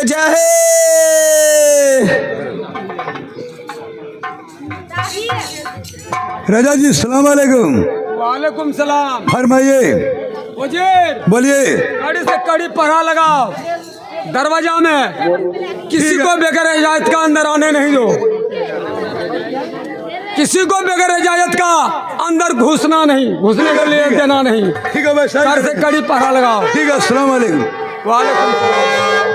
बचा है। राजा जी सलाम वालेकुम। वालेकुम सलाम। फरमाइए। वजीर बोलिए। कड़ी से कड़ी पहरा लगाओ दरवाजा में, किसी को बगैर इजाजत का अंदर आने नहीं दो, किसी को बगैर इजाजत का अंदर घुसना नहीं, घुसने के लिए देना नहीं। ठीक है भाई, कड़ी से कड़ी पहरा लगाओ। ठीक है, अस्सलाम वालेकुम। वालेकुम सलाम।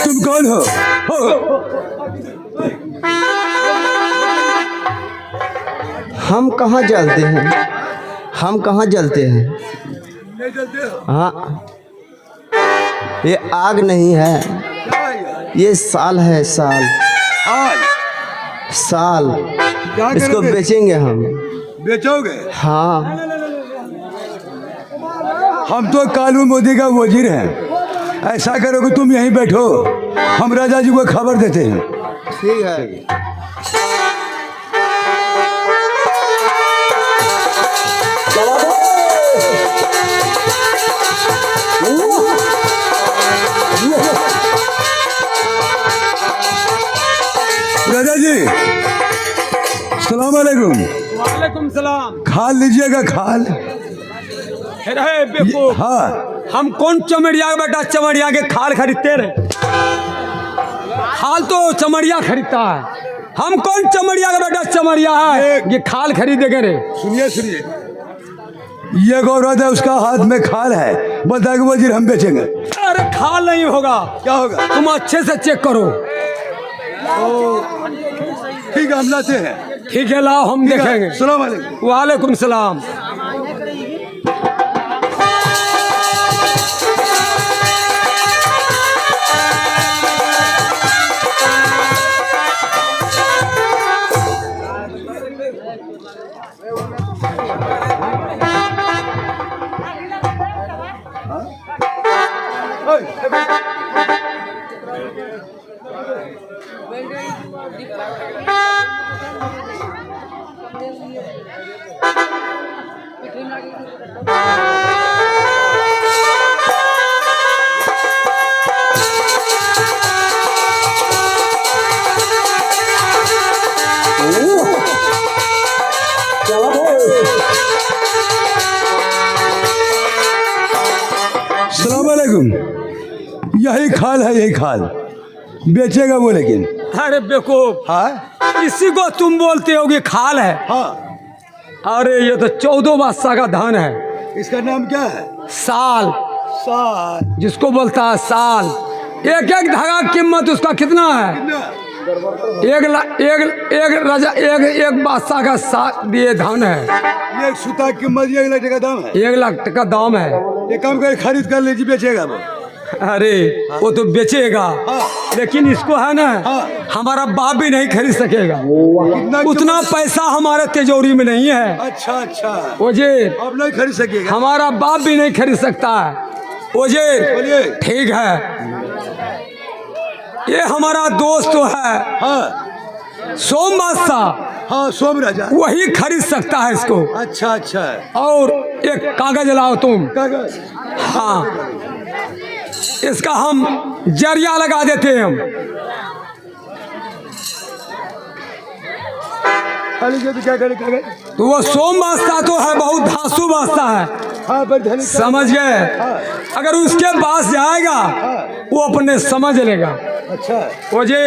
तुम कौन हो? हम कहाँ जलते हैं, हम कहाँ जलते हैं? नहीं जलते हो? हाँ, ये आग नहीं है, क्या है यार? ये साल है, साल हाल साल। क्या इसको करोगे? बेचेंगे हम। बेचोगे? हाँ, हम तो कालू मोदी का वजीर हैं। ऐसा करो कि तुम यहीं बैठो, हम राजा जी को खबर देते हैं। ठीक है। राजा जी सलाम वालेकुम। वालेकुम सलाम। खाल लीजिएगा, खाल। अरे बेवकूफ, हाँ, हम कौन चमड़िया का बेटा चमड़िया के खाल खरीदते रहे? खाल तो चमड़िया खरीदता है, हम कौन चमड़िया का बेटा चमड़िया है ये खाल खरीदेंगे रे? सुनिए सुनिए, ये गौरव है, उसका हाथ में खाल है, बता के वजीर हम बेचेंगे। अरे खाल नहीं होगा। क्या होगा? तुम अच्छे से चेक करो। ठीक है, हम लाते हैं। ठीक है, लाओ, हम देखेंगे। सलाम वालेकुम। वालेकुम सलाम। सलाम वालेकुम। यही खाल है, यही खाल बेचेगा वो, लेकिन अरे बेवकूफ, हाँ इसी को तुम बोलते हो कि खाल है? हाँ। अरे ये तो 14 बादशाह का धन है। इसका नाम क्या है? साल, साल। जिसको बोलता है साल। एक एक धागा की कीमत उसका कितना है? कितना? एक बादशाह का ये धन है। ये सूता की कीमत 1 लाख का दाम है। 1 लाख का दाम है। ये काम कर खरीद कर लीजिए, बेचेगा वो। अरे वो तो बेचेगा, लेकिन इसको है ना, हमारा बाप भी नहीं खरीद सकेगा। उतना पैसा हमारे तिजोरी में नहीं है। अच्छा अच्छा, ओजे आप नहीं खरीद सकेगा? हमारा बाप भी नहीं खरीद सकता है। ओजे बोलिए। ठीक है, ये हमारा दोस्त तो है हाँ सोम बादशाह, हाँ, सोम राजा। वही खरीद सकता है इसको। अच्छा अच्छा। और एक कागज लाओ तुम। कागज? हाँ, इसका हम जरिया लगा देते हैं हम। तो क्या करे कागज? तो वो सोम बादशाह तो है, बहुत धांसू बादशाह है, हाँ, बड़धनी। समझ गए? अगर उसके पास जाएगा वो अपने समझ लेगा। अच्छा। ओजे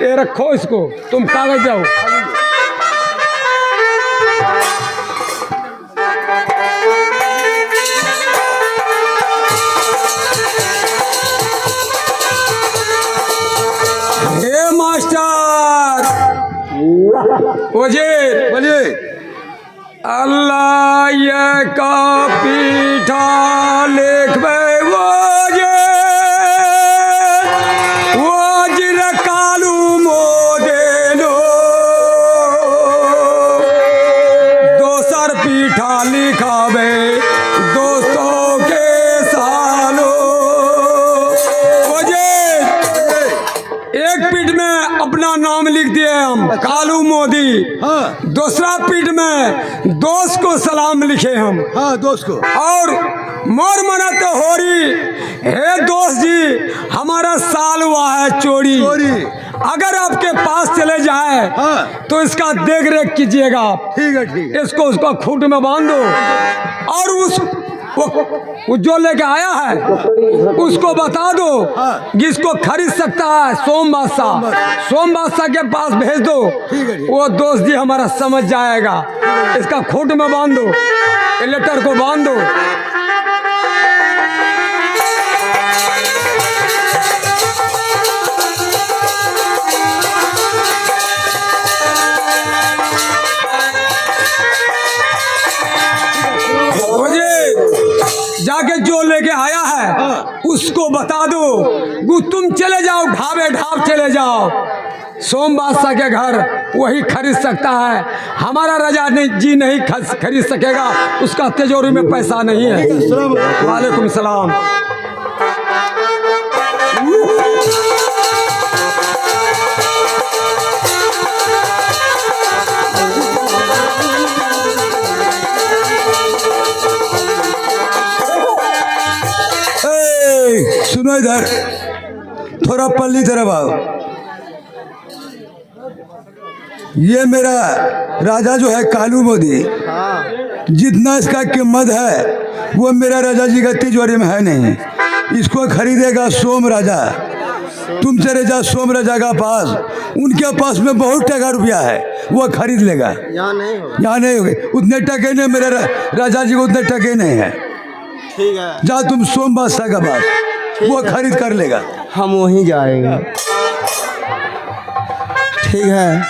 ये रखो इसको, तुम कागज जाओ। हे मास्टर, ओजे बोलिए। अल्लाह ये का पीठा लिखबे वो जिर कालू मोदेलो अपना नाम लिख दिए हम कालू मोदी। हाँ दूसरा पीठ में दोस्त को सलाम लिखे हम। हाँ दोस्त को। और मोर मनत होरी, हे दोस्त जी हमारा साल हुआ है चोरी। अगर आपके पास चले जाए हाँ। तो इसका देख रेख कीजिएगा आप। ठीक है ठीक है। इसको उसका खूंट में बांध दो और वो जो लेके आया है उसको बता दो हाँ। कि इसको खरीद सकता है सोम बादशाह के पास भेज दो। ठीक है। वो दोस्त जी हमारा समझ जाएगा। इसका खूंट में बांध दो, ये लेटर को बांध दो। जाके जो लेके आया है उसको बता दो कि तुम चले जाओ ढाबे ढाब चले जाओ, सोम बादशाह के घर वही खरीद सकता है। हमारा राजा जी नहीं खरीद सकेगा, उसका तिजोरी में पैसा नहीं है। वालेकुम सलाम। सुनो इधर, थोड़ा पल्ली तरफ आओ। ये मेरा राजा जो है कालू मोदी, जितना इसका कीमत है वो मेरा राजा जी का तिजोरी में है नहीं। इसको खरीदेगा सोम राजा। तुम चले जाओ सोम राजा का पास, उनके पास में बहुत टका रुपया है, वो खरीद लेगा। यहाँ नहीं हो। यहाँ नहीं होगी, उतने टके नहीं, मेरे राजा जी को उतने टके नहीं है। ठीक है, जा तुम सोम बादशाह का पास, वो खरीद कर लेगा। हम वहीं जाएंगे। ठीक है,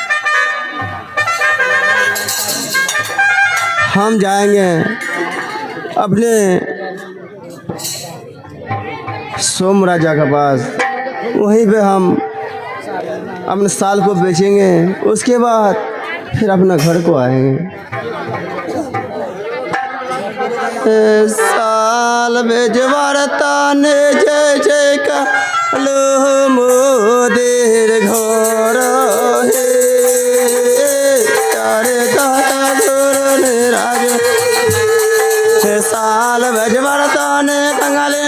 हम जाएंगे अपने सोम राजा के पास, वहीं पे हम अपने साल को बेचेंगे, उसके बाद फिर अपना घर को आएंगे। साल बेजवारता ने जय जय कालू मोदीर घर हे, अरे दादा गुरु ने राज से साल बेजवारता ने कंगाले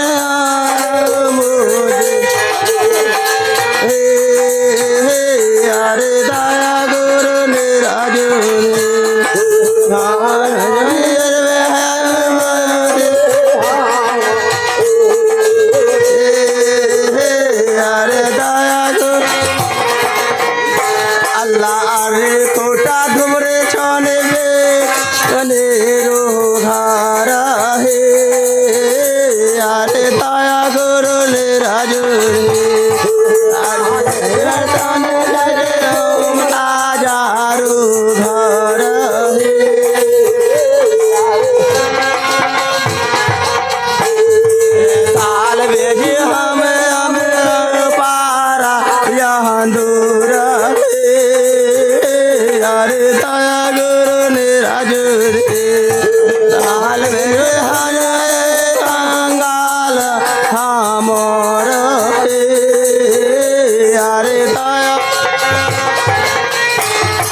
मोदी हे, अरे दादा गुरु ने राज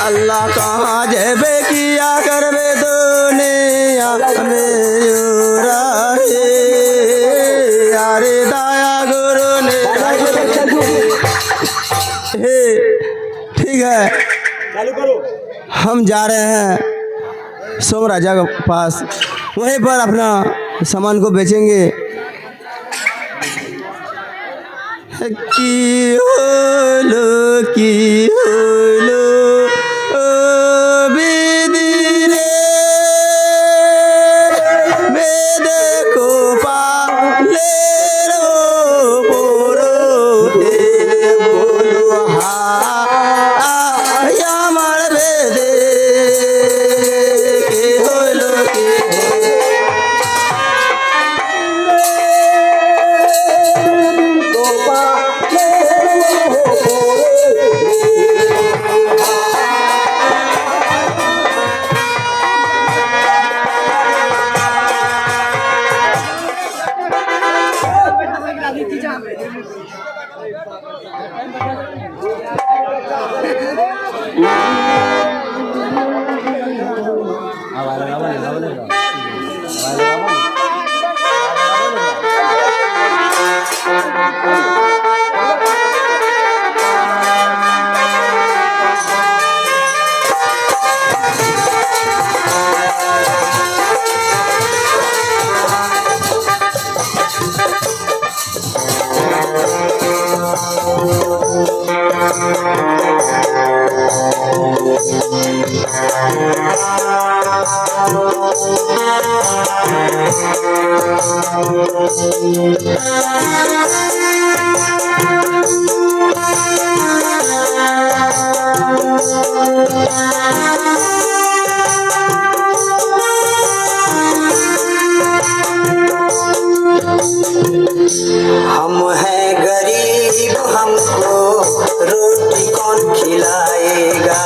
अल्लाह कहाँ जेबे किया करबे दुनिया में यारे दाया गुरु ने। हे ठीक है, हम जा रहे हैं सोम राजा के पास, वहीं पर अपना सामान को बेचेंगे। की होलो हम हैं गरीब हमको रोटी कौन खिलाएगा।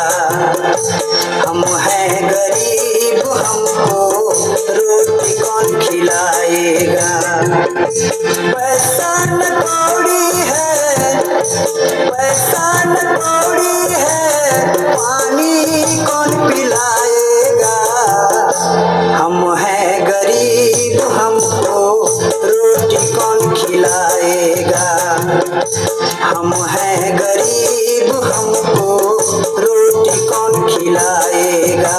हम हैं गरीब हमको रोटी कौन खिलाएगा। पैसा न कौड़ी है, पैसा न कौड़ी है, पानी कौन पिलाएगा। हम हैं गरीब हमको रोटी कौन खिलाएगा। हम हैं गरीब हमको रोटी कौन खिलाएगा।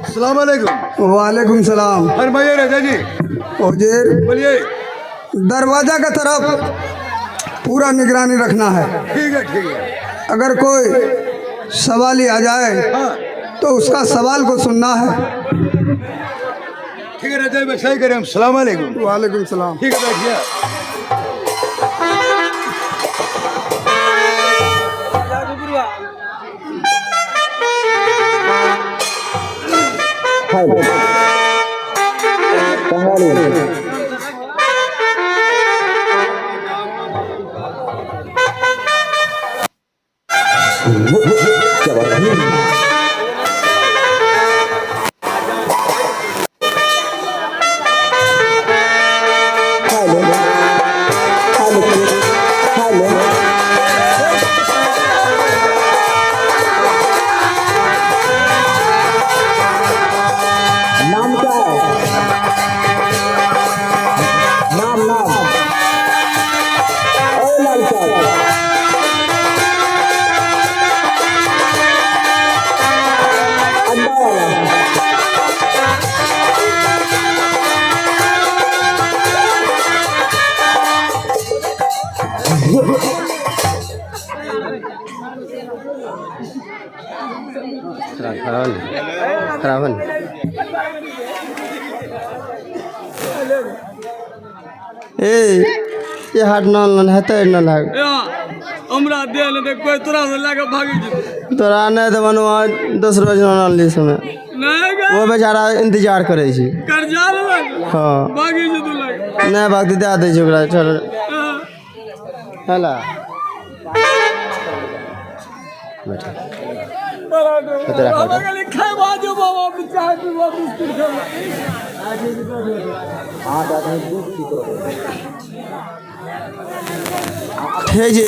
अस्सलाम वालेकुम। वालेकुम सलाम। फरमाइए राजा जी। हुजूर, बोलिए। दरवाजा का तरफ पूरा निगरानी रखना है। ठीक है ठीक है। अगर कोई सवाली आ जाए हाँ तो उसका सवाल को सुनना है। ठीक है राजा जी, वैसा ही करें हम। सलाम वालेकुम। वालेकुम सलाम। ठीक है बैठिए। खराबन ए ये हाथ न हेतै न लाग हमरा दे ले दे कोई तोरा से लेके भागी जे तोरा नहीं तो मनो 10 रोज न ली समय नहीं गे वो बेचारा इंतजार करे छी कर्जा ले हाँ भागी जे तू लग नहीं भागती दे दे छी ओकरा चल हला बैठा तेरा खाता गली खाए बाजो बाबा चाय पीवा मुश्किल है हे जी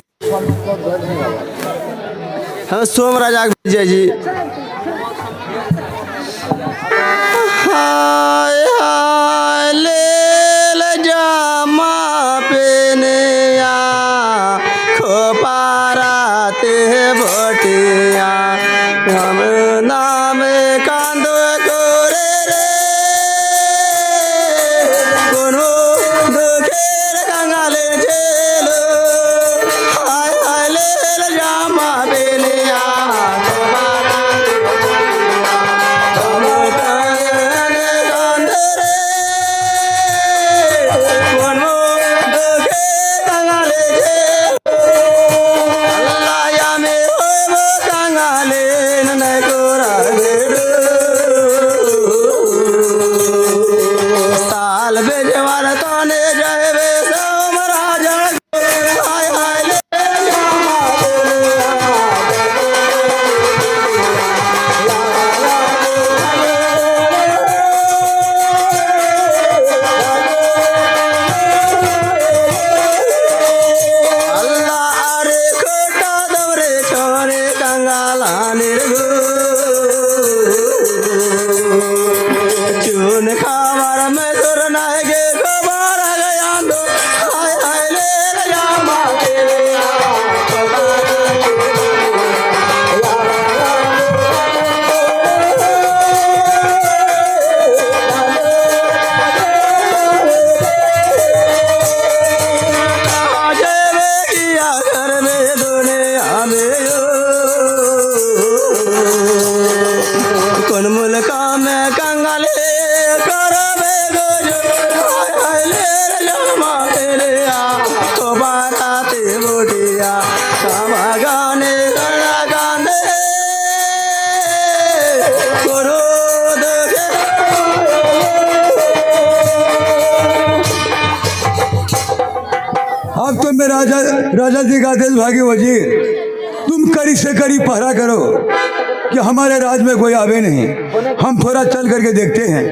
हम सोम राजा के भेजे जी हाय हाय ले जामा पेने खोपाराते भटिया हम नाम कांदो गोरे रे कोनो दुखेर कंगाले झेलो हाय हाय ले जामा पेने खोपारा सुन खबर में सुर नहीं गे गोबर गया दो हाय हाय ले रामा तेरे कौन मुल्का में कंगाले करबे गोजो हाय हाय ले रामा तेरे तो बाराते बोटिया कामा गाने गाने करो दोगे अब तो मैं राजा जी का आदेश भागी वजीर, तुम कड़ी से कड़ी पहरा करो कि हमारे राज में कोई आवे नहीं। हम थोड़ा चल करके देखते हैं।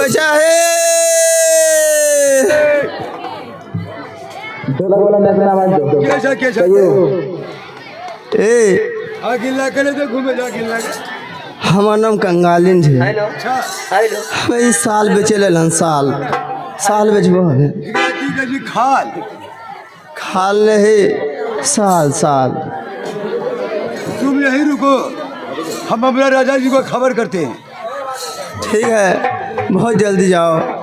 चाहे कैसा कैसा ए गिल्ला करे तो घूमे जा गिल्ला हमार नाम कंगालिन है। अच्छा हम इस साल बेचे लेलन साल बेचबो हमें जी खाल खाल नहीं साल तुम यहीं रुको, हम अपना राजा जी को खबर करते हैं। ठीक है बहुत जल्दी जाओ।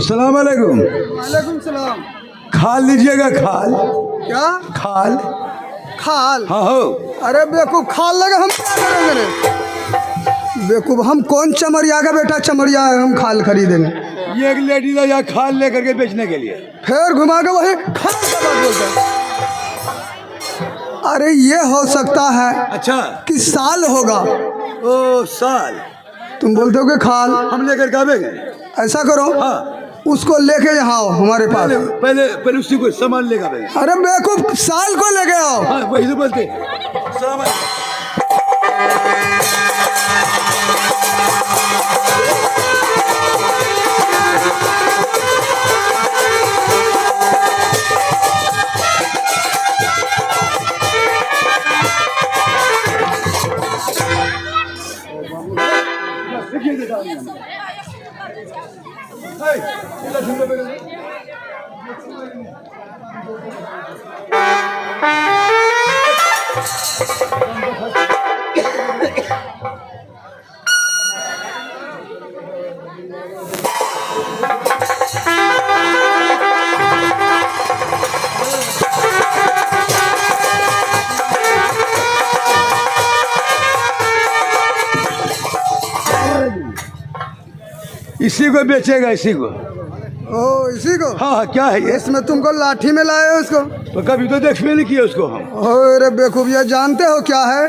सलाम अलैकुम। वालेकुम सलाम। खाल लीजिएगा खाल। क्या खाल? खाल? हाँ हो। अरे बेवकूफ खाल लगा हम क्या करेंगे रे? बेवकूफ हम कौन चमरिया का बेटा चमरिया है हम खाल खरीदेंगे? ये एक लेडीज है यहाँ खाल लेकर के बेचने के लिए। फिर घुमा के वही खाल का बात बोलते हैं। अरे ये हो सकता है अच्छा कि साल होगा। ओ साल तुम बोलते हो कि खाल? हम लेकर के आवेंगे। ऐसा करो हाँ उसको लेके यहाँ आओ हमारे पास। पहले उसी को सामान लेकर आवेंगे। अरे बेवकूफ साल को लेके आओ। हाँ वही तो बोलते। सलाम अलैकुम। इसी को बेचेगा इसी को। ओ इसी को? हाँ हाँ क्या है ये? इसमें तुमको लाठी में लाए हो इसको? तो कभी तो देखने नहीं किया उसको हम। अरे बेवकूफ ये जानते हो क्या है?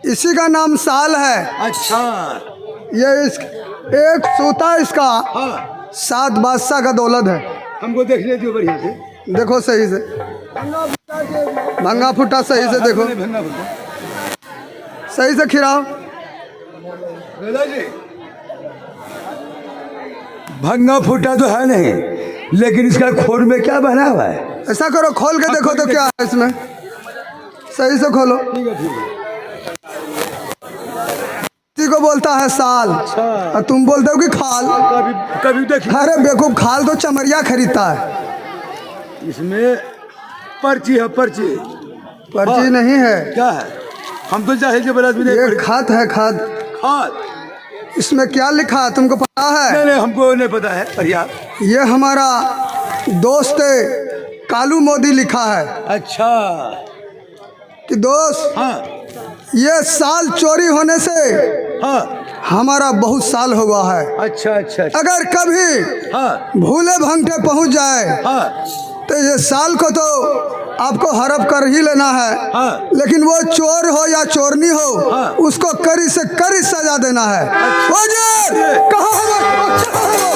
इसी का नाम साल है। अच्छा ये एक सूता इसका हाँ 7 बादशाह का दौलत है। हमको देखने दो बढ़िया से। देखो सही से भंगा फुटा सही से देखो, भंगा फुटा सही से खिराओ। भंगा फूटा तो है नहीं, लेकिन इसका खोर में क्या बना हुआ है? ऐसा करो खोल के देखो तो क्या है इसमें, सही से खोलो। इसी को बोलता है साल और तुम बोलते हो कि खाल। कभी देखिए। अरे बेवकूफ खाल तो चमरिया खरीदता है। इसमें पर्ची है पर्ची। पर्ची हाँ। नहीं है। क्या है? हम तो जाहिल जबरदस्त भी ये खाद है खाद। खाद? इसमें क्या लिखा है तुमको पता है? नहीं हमको नहीं पता है। बढ़िया। ये हमारा दोस्त कालू मोदी लिखा है। अच्छा कि दोस्त हाँ ये साल चोरी होने से हाँ हमारा बहुत साल हुआ है। अच्छा अच्छा अगर कभी हाँ भूले भंगटे पहुंच जाए हाँ तो ये साल को तो आपको हड़प कर ही लेना है। हाँ। लेकिन वो चोर हो या चोरनी हो, हाँ। उसको कड़ी से कड़ी सजा देना है। वजीर, कहाँ है वो? कहाँ है वो?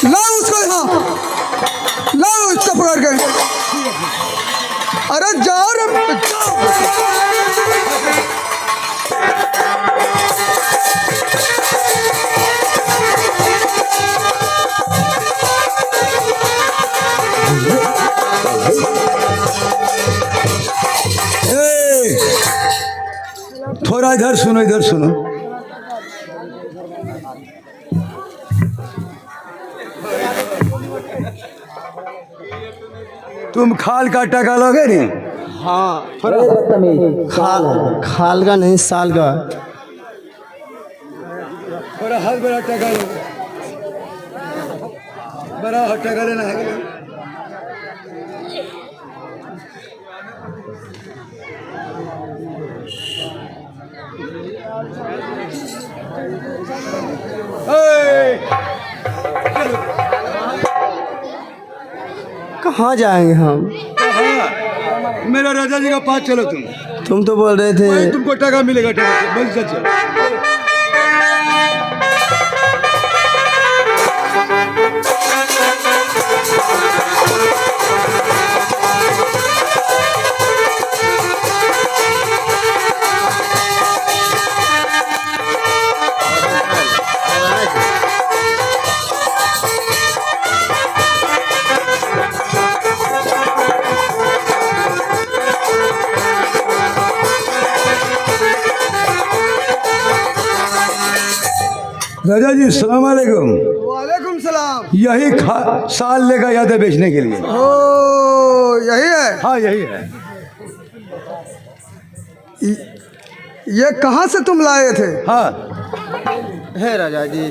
लाओ उसको यहाँ, लाओ उसको पकड़ के। अरे जाओ रे, जाओ। ए, थोड़ा इधर सुनो, इधर सुनो। तुम खाल का टका लोगे नहीं? हाँ, खाल का नहीं, साल का। थोड़ा हाथ बड़ा टका लो, बड़ा टका लेना है। कहाँ जाएंगे हम? मेरा राजा जी का पास चलो। तुम तो बोल रहे भाई थे तुमको टका मिलेगा, टका बस चल। राजा जी सलाम अलैकुम। वालेकुम सलाम। यही साल लेकर आया था बेचने के लिए। ओ, यही है? हाँ यही है। ये कहाँ से तुम लाए थे? हाँ है राजा जी,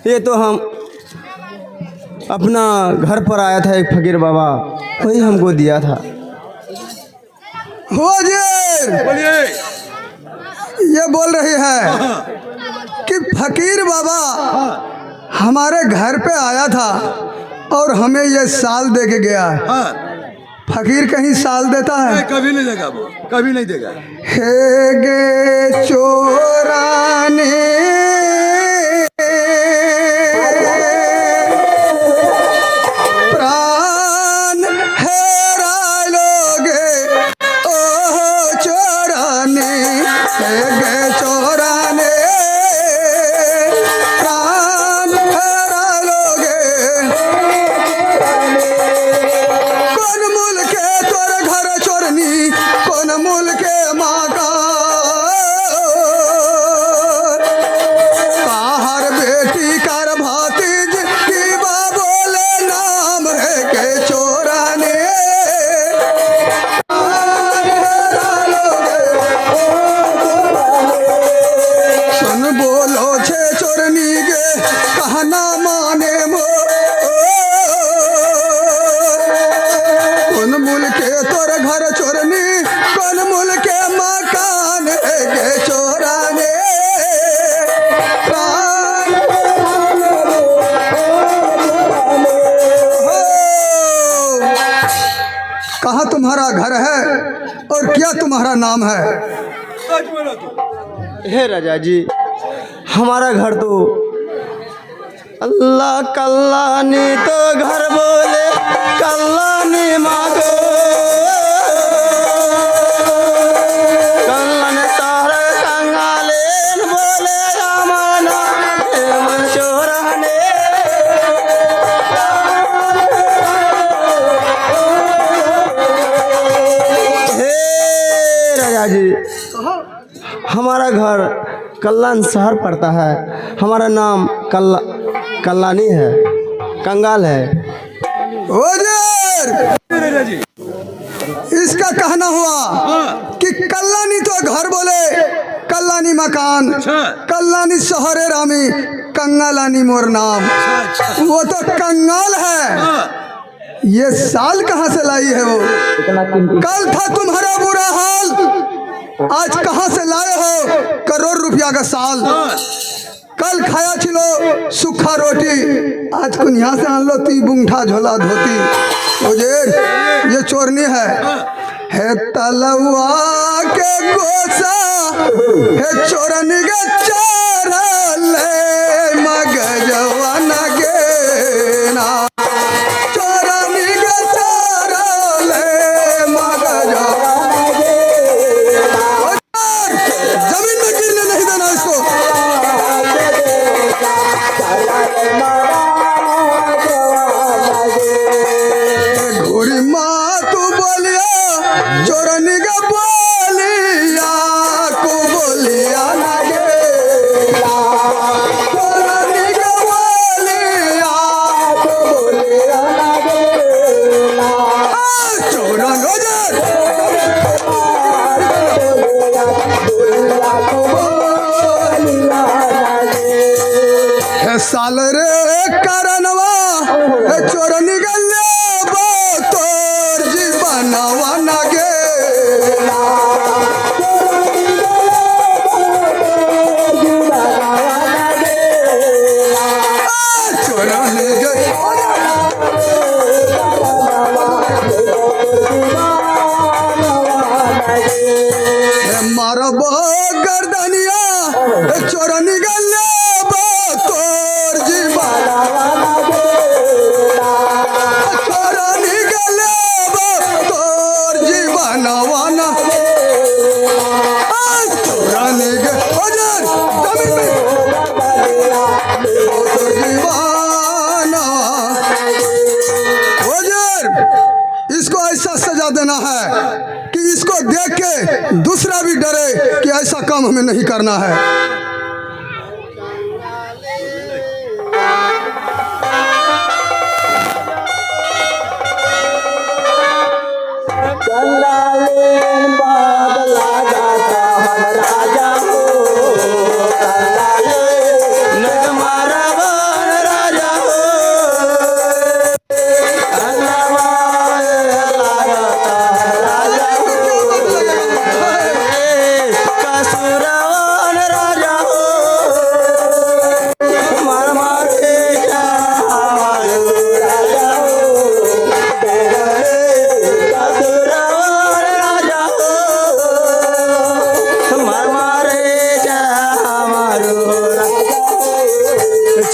ये तो हम अपना घर पर आया था, एक फकीर बाबा वही हमको दिया था। वजीर, बोलिए। ये बोल रही है कि फकीर बाबा हमारे घर पे आया था और हमें ये साल दे के गया है। हाँ। फकीर कहीं साल देता है? कभी नहीं देगा, वो कभी नहीं देगा। हे गे चोराने प्राण हेरा लोगे, ओ चोराने, हे गे चोराने प्राण हेरा लोगे। कौन मुल्क है तोर घर चोरनी, कौन मुल्क है माँ का बाहर बेटी कर भातीज की बोले नाम है के चोराने। सुन बोलो छे चोरनी गे कहना माने मो, कौन मुल्क तोर घर चोरनी, कौन मुल्क मकान है गे चोराने। कहाँ तुम्हारा घर है और क्या तुम्हारा नाम है? हे राजा जी, हमारा घर तो अल्लाह कल्लानी तो घर बोले कल्लानी मांगो, कल्लान तारा कंगालेन बोले रामाना मन चोराने। हे राजा जी, हमारा घर कल्याण शहर पड़ता है, हमारा नाम कल्याणी है, कंगाल है। वजीर, राजा जी इसका कहना हुआ कि कल्याणी तो घर बोले, कल्याणी मकान, कल्याणी शहरे रामी, कंगालानी मोर नाम। वो तो कंगाल है। ये साल कहाँ से लाई है वो? कल था तुम्हारा बुरा हाल, आज कहाँ से लाए हो करोड़ रुपया का साल? कल खाया छिलो सूखा रोटी, आज कुनिया से आन लो ती बुंगठा झोला धोती। उजेर ये चोरनी है तलवा के गोसा है चोरनी के चोरल मगजवा नगेना चोरनी के चोरल मगजवा जमीन में गिरने नहीं देना इसको। घोड़ी माँ तू बोलिया चोरनी का बोलिया को बोलिया लगे चोरनी का बोलिया को बोलिया लगे चोरन हो जाए साल रे करनवा चोरनी का लेबो तोर जीवनवा नगे चोरनी मारबो गर्दनिया चोरनी का लेबो तोर जीवनवा चोरनी का लेबो तोर जीवनवा चोरनी के अजर जमीन में तोर जीवनवा अजर इसको ऐसा सजा देना है कि इसको देख के दूसरा भी डरे कि ऐसा काम हमें नहीं करना है।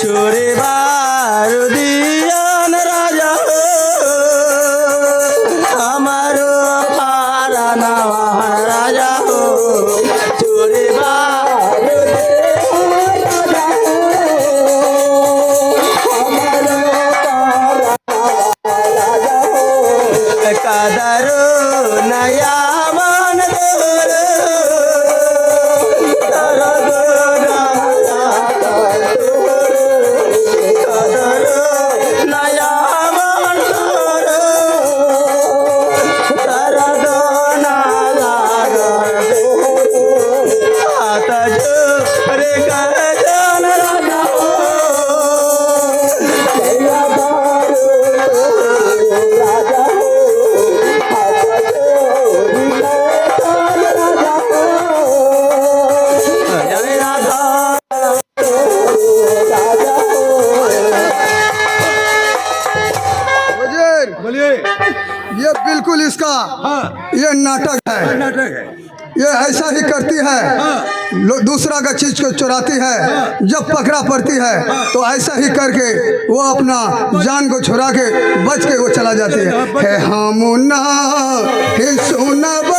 छोरे बार दियान राजा हो हमारो पारानवा राजा हो छोरे बार राजा हो हमारो पारानवा राजा हो कादरो नया मन तोरो ये बिल्कुल इसका ये नाटक है। ये ऐसा ही करती है, दूसरा का चीज को चुराती है, जब पकड़ा पड़ती है तो ऐसा ही करके वो अपना जान को छुड़ा के बच के वो चला जाती है। हम ना सुनब